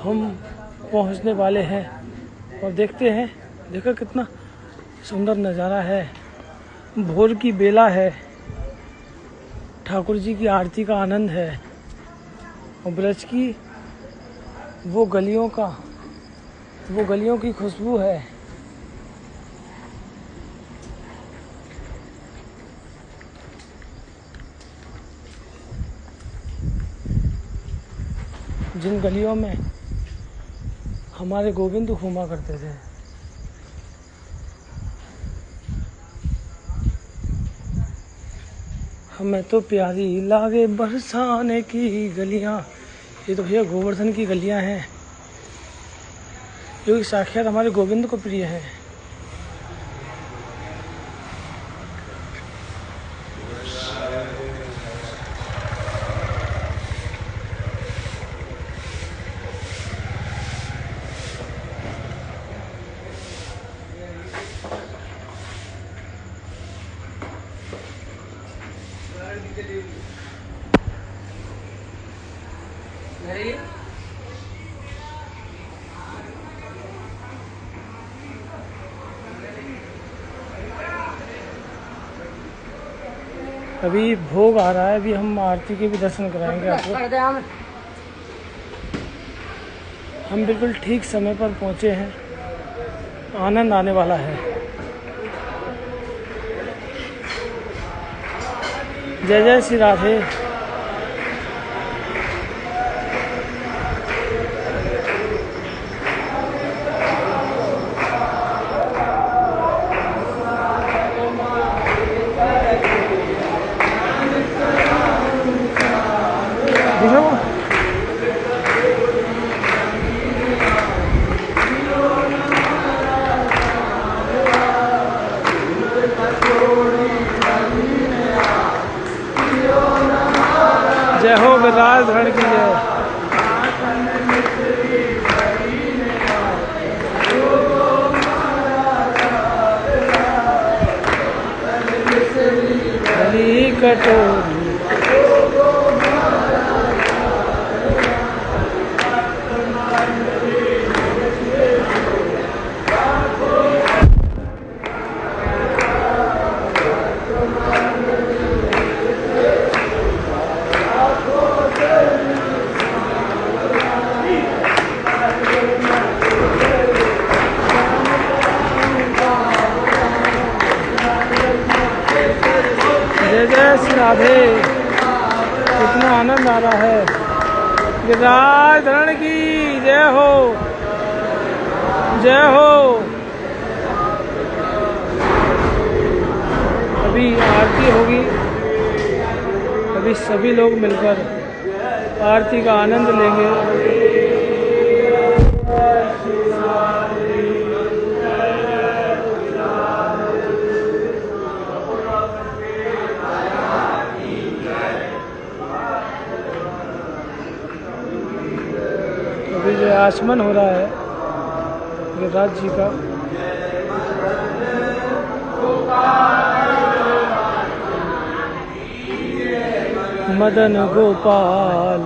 हम पहुंचने वाले हैं और देखते हैं। देखो कितना सुंदर नज़ारा है, भोर की बेला है, ठाकुर जी की आरती का आनंद है और ब्रज की वो गलियों की खुशबू है। जिन गलियों में हमारे गोविंद घूमा करते थे। हमें तो प्यारी लागे बरसाने की गलियां। ये तो भैया गोवर्धन की गलियां हैं जो कि साक्षात हमारे गोविंद को प्रिय है। अभी भोग आ रहा है, अभी हम आरती के भी दर्शन कराएंगे आपको। हम बिल्कुल ठीक समय पर पहुंचे हैं, आनंद आने वाला है। जय जय श्री राधे। जय हो गिरिराज धरण की जय। भली कटोरी राधे। कितना आनंद आ रहा है। गिरिराज धरण की जय हो, जय हो। अभी आरती होगी, अभी सभी लोग मिलकर आरती का आनंद लेंगे। अभी जो आचमन हो रहा है गिरिराज जी का, मदन गोपाल।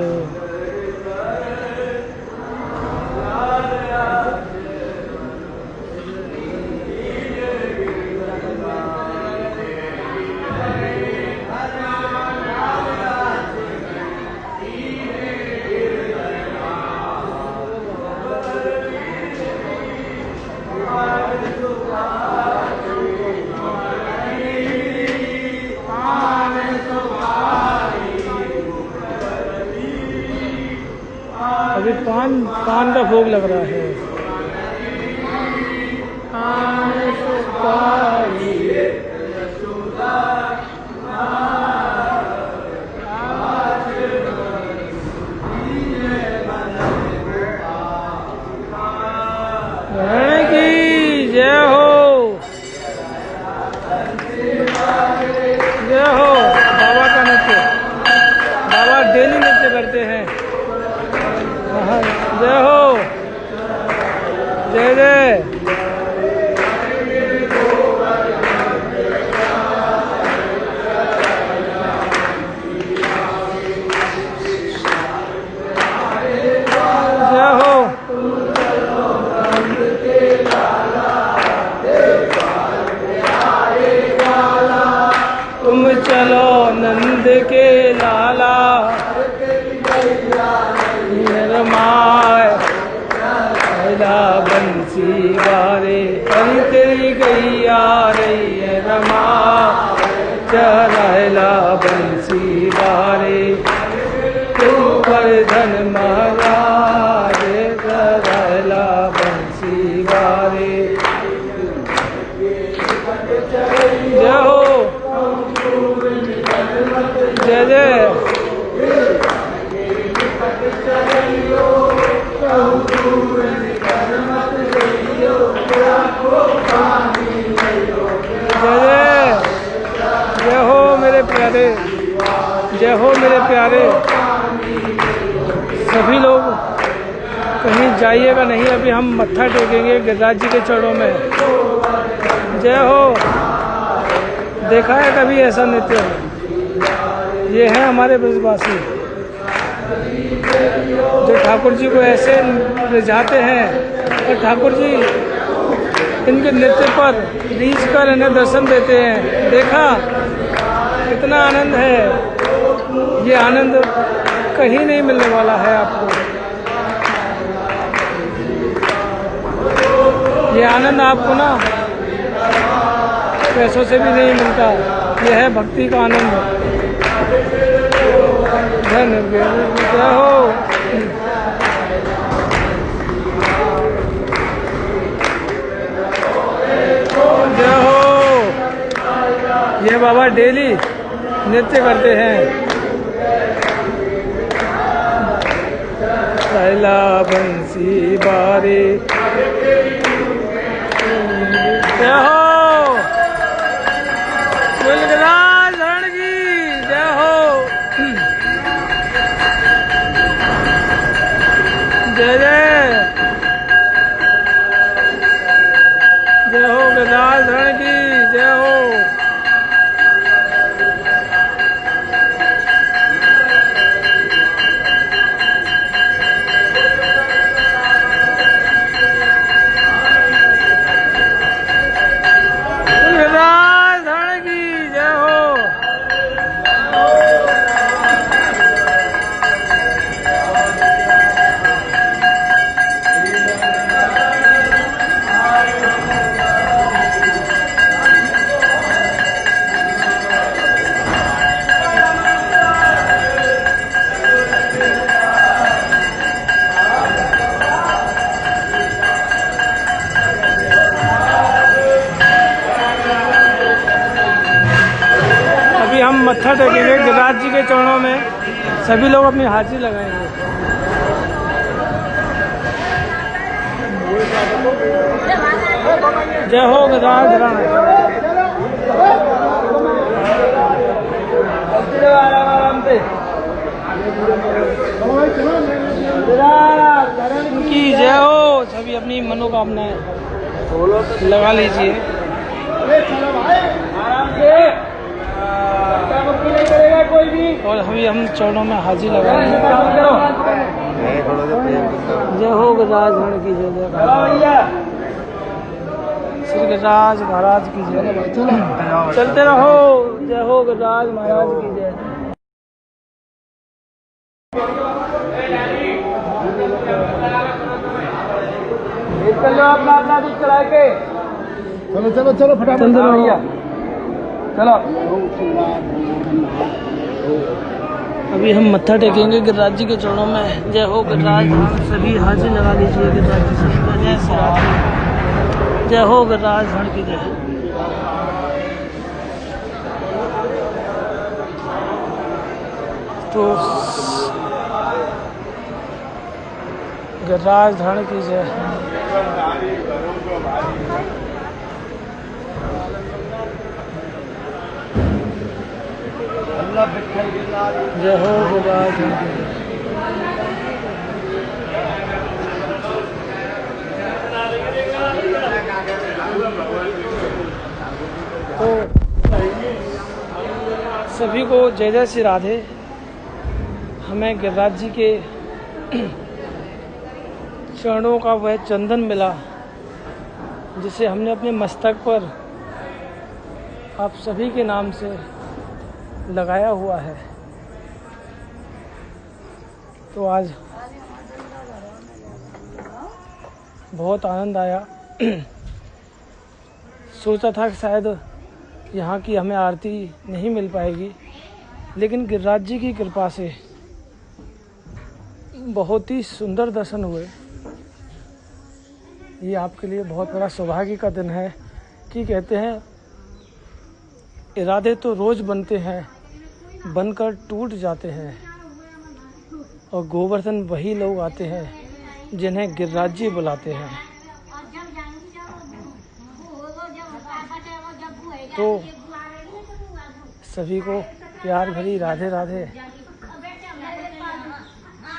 अभी पान का भोग लग रहा है। धरण की जय हो, जय हो। बाबा का नृत्य, बाबा डेली नृत्य करते हैं। जय हो, जय जय। प्यारे रमा चला बंसी वारे तू वर्धन महाराज चला बंसी वारे। जय हो जय जय। जय हो मेरे प्यारे, जय हो मेरे प्यारे। सभी लोग कहीं जाइएगा नहीं, अभी हम मत्था टेकेंगे गिरिराज जी के चरणों में। जय हो। देखा है कभी ऐसा नृत्य? ये है हमारे ब्रजवासी जो ठाकुर जी को ऐसे रिझाते हैं और ठाकुर जी इनके नृत्य पर रीझ कर इन्हें दर्शन देते हैं। देखा कितना आनंद है। ये आनंद कहीं नहीं मिलने वाला है आपको। ये आनंद आपको ना पैसों से भी नहीं मिलता। यह है भक्ति का आनंद। जय हो। जय हो। ये बाबा डेली नृत्य करते हैं। पहला बंसी बारे। जय हो। गिरिराज धरण की जय हो। जय जय। जय हो गिरिराज धरण की जय हो। गिरिराज धरण की जय हो। हम मत्था टेकेंगे गिरिराज जी के चरणों में। सभी लोग अपनी हाजिरी लगाएंगे। जय हो गिरिराज धरण। की जय हो। सभी अपनी मनोकामनाएं लगा लीजिए। और हम चरणों में हाजिर लगाएंगे। जय हो गिरिराज धरण की जय जय। श्री गिरिराज महाराज की जय। चलते रहो। जय हो गिरिराज महाराज की जय। चलो अपना दूध चला के। चलो चलो चलो फटाफट चलो। अभी हम मत्था टेकेंगे गिरिराज जी के चरणों में। जय हो गिरिराज धरण। सभी हाजिर लगा लीजिए गिरिराज जी से। जय श्री राधे। जय हो गिरिराज धरण की जय। तो गिरिराज धरण की जय। जय हो गिरिराज धरण की जय। तो सभी को जय जय श्री राधे। हमें गिरिराज जी के चरणों का वह चंदन मिला जिसे हमने अपने मस्तक पर आप सभी के नाम से लगाया हुआ है। तो आज बहुत आनंद आया। सोचा था कि शायद यहाँ की हमें आरती नहीं मिल पाएगी, लेकिन गिरिराज जी की कृपा से बहुत ही सुंदर दर्शन हुए। ये आपके लिए बहुत बड़ा सौभाग्य का दिन है कि कहते हैं इरादे तो रोज़ बनते हैं, बनकर टूट जाते हैं, और गोवर्धन वही लोग आते हैं जिन्हें गिरिराज जी बुलाते हैं। तो सभी को प्यार भरी राधे राधे।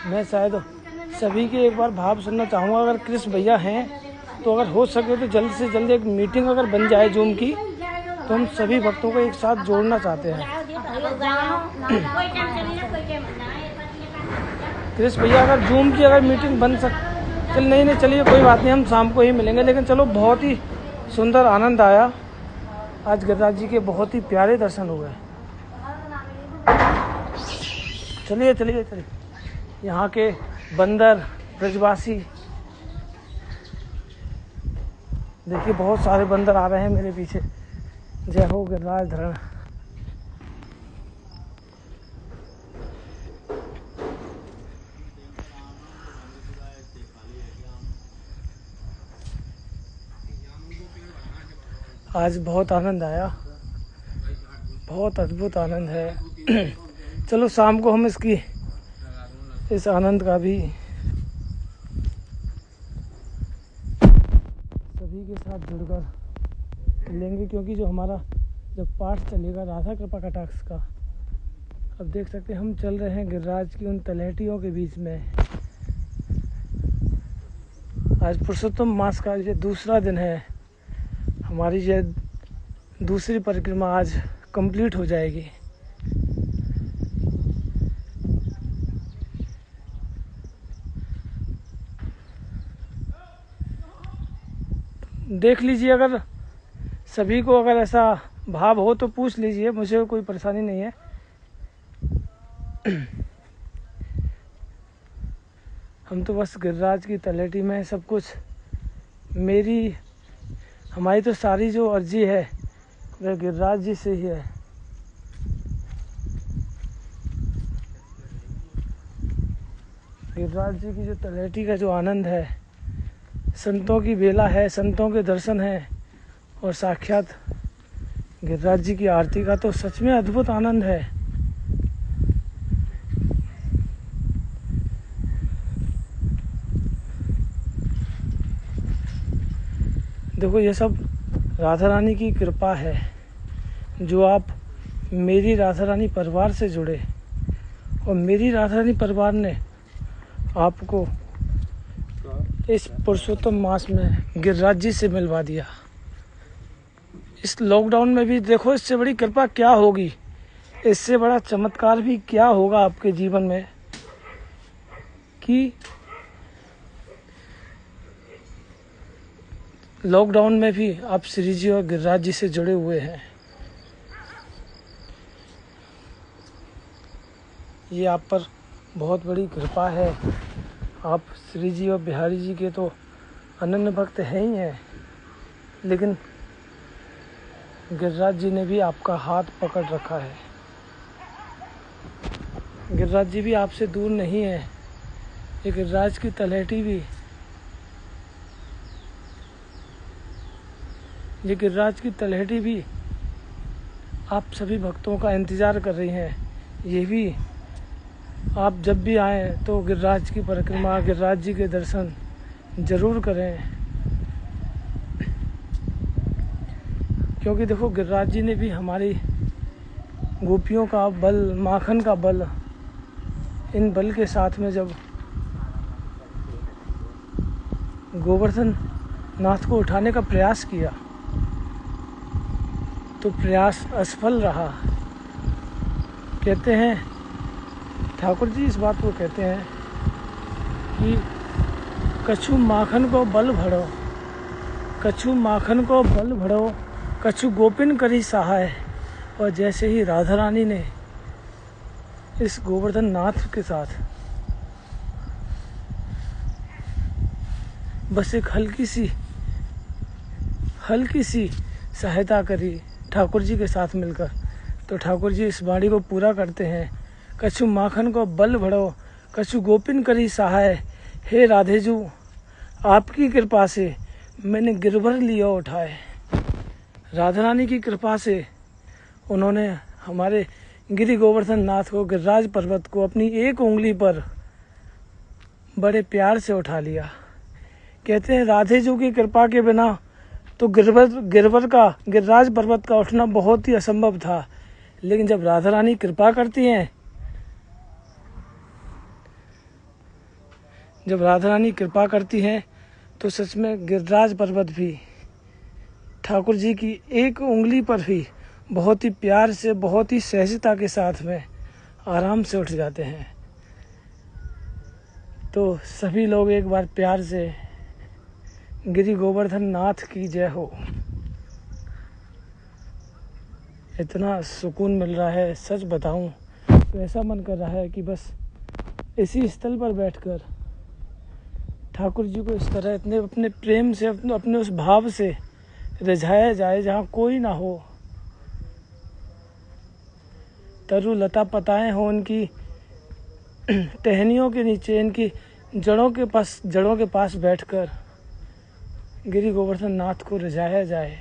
मैं शायद सभी के एक बार भाव सुनना चाहूँगा। अगर कृष्ण भैया हैं तो अगर हो सके तो जल्द से जल्द एक मीटिंग अगर बन जाए जूम की, तो हम सभी भक्तों को एक साथ जोड़ना चाहते हैं। कृष्ण भैया अगर जूम की अगर मीटिंग बन चल नहीं चलिए कोई बात नहीं, हम शाम को ही मिलेंगे। लेकिन चलो, बहुत ही सुंदर आनंद आया। आज गिरिराज जी के बहुत ही प्यारे दर्शन हुए। चलिए चलिए चलिए। यहाँ के बंदर ब्रजवासी, देखिए बहुत सारे बंदर आ रहे हैं मेरे पीछे। जय हो गिरिराज धरण। आज बहुत आनंद आया, बहुत अद्भुत आनंद है। चलो शाम को हम इस आनंद का भी सभी के साथ जुड़कर लेंगे, क्योंकि जो हमारा जब पाठ चलेगा राधा कृपा कटाक्ष का, अब देख सकते हैं हम चल रहे हैं गिरिराज की उन तलहटियों के बीच में। आज पुरुषोत्तम मास का ये दूसरा दिन है। हमारी ये दूसरी परिक्रमा आज कंप्लीट हो जाएगी। देख लीजिए, अगर सभी को अगर ऐसा भाव हो तो पूछ लीजिए, मुझे कोई परेशानी नहीं है। हम तो बस गिरिराज की तलहटी में सब कुछ, हमारी तो सारी जो अर्जी है वह गिरिराज जी से ही है। गिरिराज जी की जो तलहटी का जो आनंद है, संतों की बेला है, संतों के दर्शन है, और साक्षात गिरिराज जी की आरती का तो सच में अद्भुत आनंद है। देखो, ये सब राधा रानी की कृपा है, जो आप मेरी राधा रानी परिवार से जुड़े, और मेरी राधा रानी परिवार ने आपको इस पुरुषोत्तम मास में गिरिराज जी से मिलवा दिया। इस लॉकडाउन में भी देखो, इससे बड़ी कृपा क्या होगी, इससे बड़ा चमत्कार भी क्या होगा आपके जीवन में, कि लॉकडाउन में भी आप श्री जी और गिरिराज जी से जुड़े हुए हैं। ये आप पर बहुत बड़ी कृपा है। आप श्री जी और बिहारी जी के तो अनन्य भक्त हैं ही हैं, लेकिन गिरिराज जी ने भी आपका हाथ पकड़ रखा है। गिरिराज जी भी आपसे दूर नहीं है। ये गिरिराज की तलहटी भी, ये गिरिराज की तलहटी भी आप सभी भक्तों का इंतज़ार कर रही हैं। ये भी आप जब भी आएँ तो गिरिराज की परिक्रमा, गिरिराज जी के दर्शन ज़रूर करें, क्योंकि देखो गिरिराज जी ने भी हमारी गोपियों का बल, माखन का बल, इन बल के साथ में जब गोवर्धन नाथ को उठाने का प्रयास किया तो प्रयास असफल रहा। कहते हैं ठाकुर जी इस बात को कहते हैं कि कछु माखन को बल भरो, कछु माखन को बल भरो, कछु गोपिन करी सहाय। और जैसे ही राधा रानी ने इस गोवर्धन नाथ के साथ बस एक हल्की सी सहायता करी ठाकुर जी के साथ मिलकर, तो ठाकुर जी इस वाणी को पूरा करते हैं। कछु माखन को बल बढ़ो, कछु गोपिन करी सहाय, हे राधेजू आपकी कृपा से मैंने गिरवर लिया उठाए। राधा रानी की कृपा से उन्होंने हमारे गिरि गोवर्धन नाथ को, गिरिराज पर्वत को अपनी एक उंगली पर बड़े प्यार से उठा लिया। कहते हैं राधेजू की कृपा के बिना तो गिरिराज पर्वत का उठना बहुत ही असंभव था, लेकिन जब राधा रानी कृपा करती हैं, जब राधा रानी कृपा करती हैं तो सच में गिरिराज पर्वत भी ठाकुर जी की एक उंगली पर ही बहुत ही प्यार से, बहुत ही सहजता के साथ में आराम से उठ जाते हैं। तो सभी लोग एक बार प्यार से गिरि गोवर्धन नाथ की जय हो। इतना सुकून मिल रहा है, सच बताऊं तो ऐसा मन कर रहा है कि बस इसी स्थल पर बैठकर ठाकुर जी को इस तरह इतने अपने प्रेम से, अपने उस भाव से रिझाया जाए जहाँ कोई ना हो। तरु लता पताएं हो उनकी टहनियों के नीचे, इनकी जड़ों के पास बैठकर गिरि गोवर्धन नाथ को रिझाया जाए।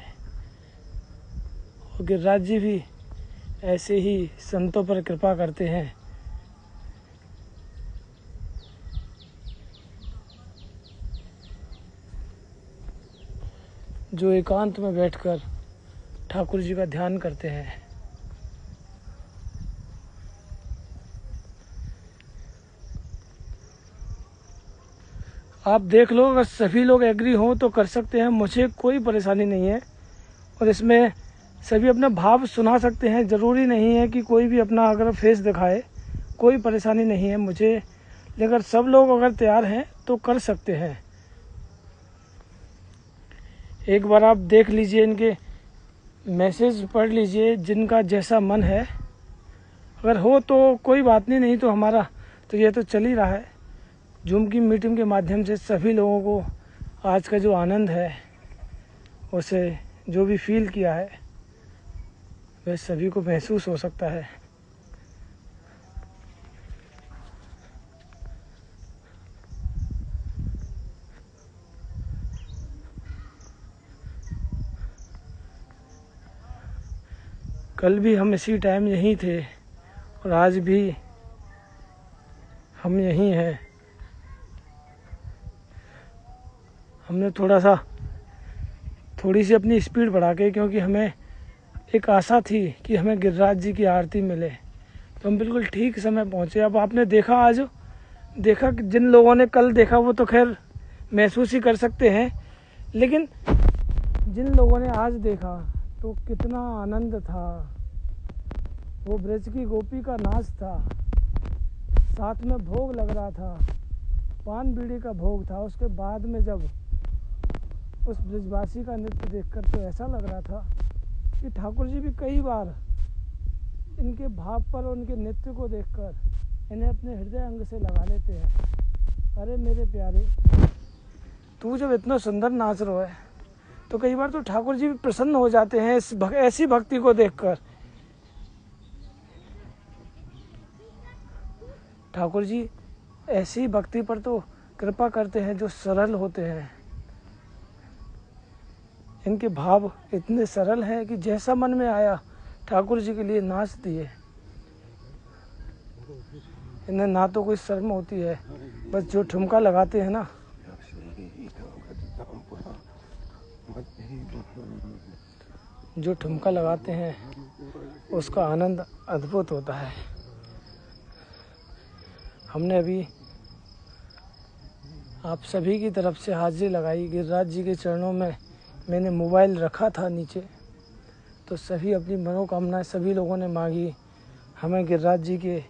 और गिरिराज जी भी ऐसे ही संतों पर कृपा करते हैं। जो एकांत में बैठकर ठाकुर जी का ध्यान करते हैं। आप देख लो, अगर सभी लोग एग्री हों तो कर सकते हैं, मुझे कोई परेशानी नहीं है। और इसमें सभी अपना भाव सुना सकते हैं, ज़रूरी नहीं है कि कोई भी अपना अगर फेस दिखाए, कोई परेशानी नहीं है मुझे। लेकिन अगर सब लोग अगर तैयार हैं तो कर सकते हैं। एक बार आप देख लीजिए, इनके मैसेज पढ़ लीजिए, जिनका जैसा मन है। अगर हो तो कोई बात नहीं, नहीं तो हमारा तो ये तो चल ही रहा है। जूम की मीटिंग के माध्यम से सभी लोगों को आज का जो आनंद है, उसे जो भी फील किया है, वह सभी को महसूस हो सकता है। कल भी हम इसी टाइम यहीं थे और आज भी हम यहीं हैं। हमने थोड़ी सी अपनी स्पीड बढ़ा के, क्योंकि हमें एक आशा थी कि हमें गिरिराज जी की आरती मिले, तो हम बिल्कुल ठीक समय पहुँचे। अब आपने देखा, आज देखा कि जिन लोगों ने कल देखा वो तो खैर महसूस ही कर सकते हैं, लेकिन जिन लोगों ने आज देखा तो कितना आनंद था। वो ब्रज की गोपी का नाच था, साथ में भोग लग रहा था, पान बीड़ी का भोग था। उसके बाद में जब उस ब्रजवासी का नृत्य देखकर तो ऐसा लग रहा था कि ठाकुर जी भी कई बार इनके भाव पर, उनके नृत्य को देखकर इन्हें अपने हृदय अंग से लगा लेते हैं। अरे मेरे प्यारे, तू जब इतना सुंदर नाच रहा है तो कई बार तो ठाकुर जी भी प्रसन्न हो जाते हैं ऐसी भक्ति को देखकर। ठाकुर जी ऐसी भक्ति पर तो कृपा करते हैं जो सरल होते हैं। इनके भाव इतने सरल हैं कि जैसा मन में आया ठाकुर जी के लिए नाच दिए। इन्हें ना तो कोई शर्म होती है, बस जो ठुमका लगाते हैं ना, जो ठुमका लगाते हैं उसका आनंद अद्भुत होता है। हमने अभी आप सभी की तरफ से हाजिरी लगाई। गिरिराज जी के चरणों में मैंने मोबाइल रखा था नीचे, तो सभी अपनी मनोकामनाएं सभी लोगों ने मांगी। हमें गिरिराज जी के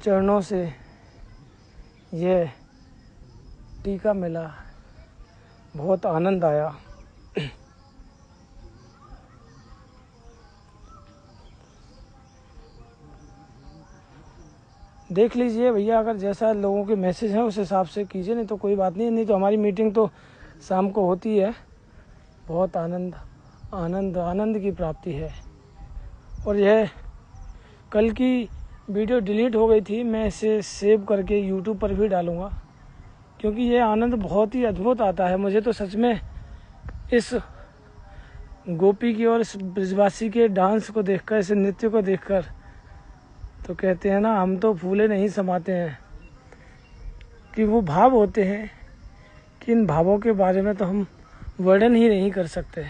चरणों से यह टीका मिला, बहुत आनंद आया। देख लीजिए भैया, अगर जैसा लोगों के मैसेज हैं उस हिसाब से कीजिए, नहीं तो कोई बात नहीं। नहीं तो हमारी मीटिंग तो शाम को होती है, बहुत आनंद आनंद आनंद की प्राप्ति है। और यह कल की वीडियो डिलीट हो गई थी, मैं इसे सेव करके यूट्यूब पर भी डालूँगा, क्योंकि ये आनंद बहुत ही अद्भुत आता है। मुझे तो सच में इस गोपी की और इस ब्रजवासी के डांस को देखकर, इस नृत्य को देखकर, तो कहते हैं ना, हम तो फूले नहीं समाते हैं, कि वो भाव होते हैं कि इन भावों के बारे में तो हम वर्णन ही नहीं कर सकते।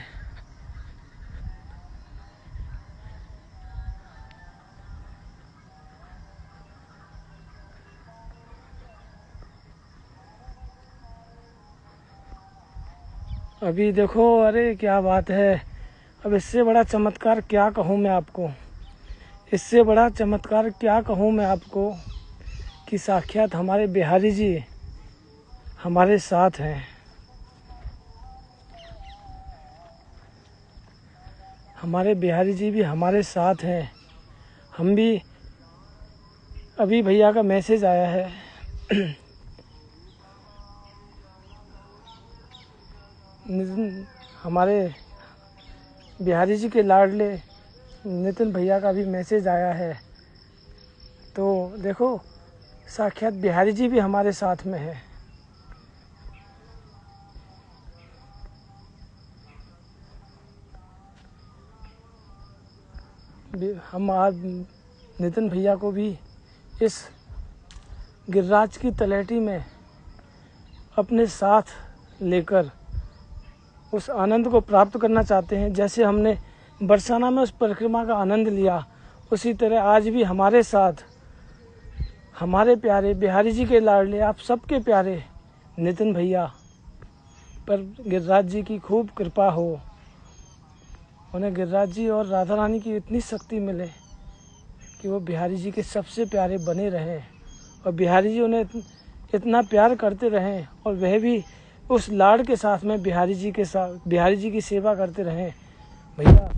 अभी देखो, अरे क्या बात है। अब इससे बड़ा चमत्कार क्या कहूँ मैं आपको, इससे बड़ा चमत्कार क्या कहूँ मैं आपको, कि साक्षात हमारे बिहारी जी हमारे साथ हैं। हमारे बिहारी जी भी हमारे साथ हैं। हम भी, अभी भैया का मैसेज आया है हमारे बिहारी जी के लाडले नितिन भैया का भी मैसेज आया है। तो देखो, साक्षात बिहारी जी भी हमारे साथ में है। हम आज नितिन भैया को भी इस गिरिराज की तलहटी में अपने साथ लेकर उस आनंद को प्राप्त करना चाहते हैं। जैसे हमने बरसाना में उस परिक्रमा का आनंद लिया, उसी तरह आज भी हमारे साथ हमारे प्यारे बिहारी जी के लाडले, आप सबके प्यारे नितिन भैया पर गिरिराज जी की खूब कृपा हो। उन्हें गिरिराज जी और राधा रानी की इतनी शक्ति मिले कि वो बिहारी जी के सबसे प्यारे बने रहें, और बिहारी जी उन्हें इतना प्यार करते रहें, और वह भी उस लाड के साथ में बिहारी जी के साथ बिहारी जी की सेवा करते रहें। भैया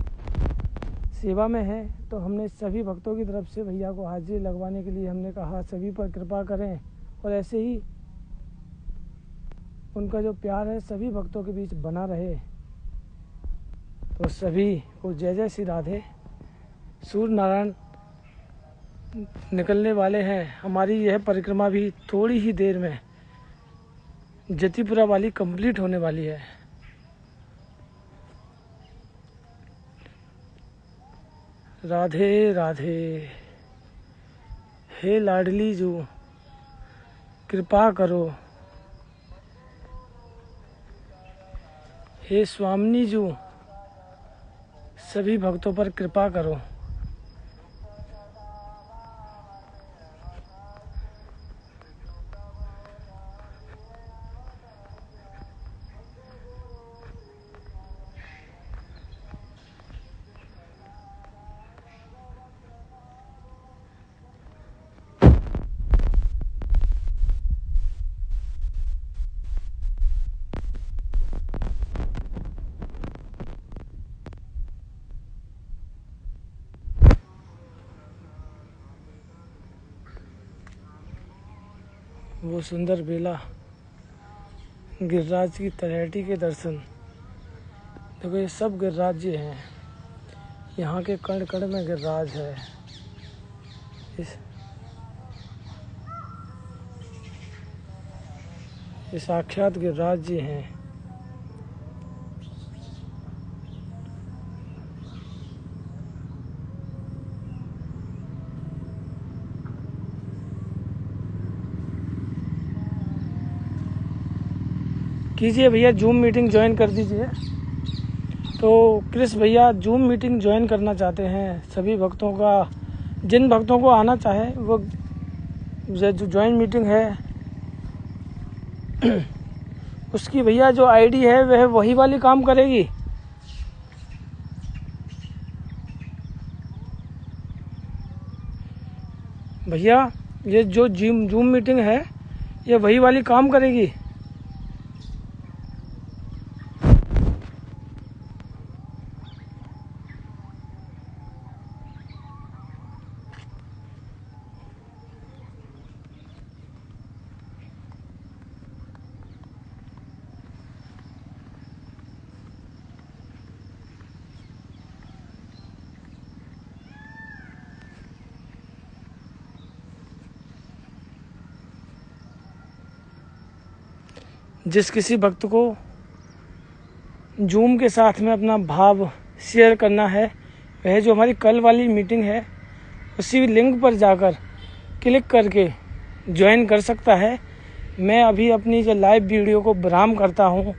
सेवा में हैं, तो हमने सभी भक्तों की तरफ से भैया को हाजिरी लगवाने के लिए हमने कहा सभी पर कृपा करें, और ऐसे ही उनका जो प्यार है सभी भक्तों के बीच बना रहे। तो सभी को जय जय श्री राधे। सूर्य नारायण निकलने वाले हैं। हमारी यह परिक्रमा भी थोड़ी ही देर में जतिपुरा वाली कंप्लीट होने वाली है। राधे राधे। हे लाडली जो कृपा करो, हे स्वामिनी जो सभी भक्तों पर कृपा करो। वो सुंदर बेला, गिरिराज की तलहटी के दर्शन। देखो, ये सब गिरिराज जी हैं। यहाँ के कण कण में गिरिराज है। ये साक्षात गिरिराज जी हैं। कीजिए भैया, जूम मीटिंग ज्वाइन कर दीजिए। तो क्रिस भैया जूम मीटिंग ज्वाइन करना चाहते हैं सभी भक्तों का, जिन भक्तों को आना चाहे वो जो ज्वाइन मीटिंग है उसकी भैया जो आईडी है वह वही वाली काम करेगी। भैया ये जो जूम मीटिंग है ये वही वाली काम करेगी। जिस किसी भक्त को जूम के साथ में अपना भाव शेयर करना है, वह जो हमारी कल वाली मीटिंग है उसी लिंक पर जाकर क्लिक करके ज्वाइन कर सकता है। मैं अभी अपनी जो लाइव वीडियो को विराम करता हूँ।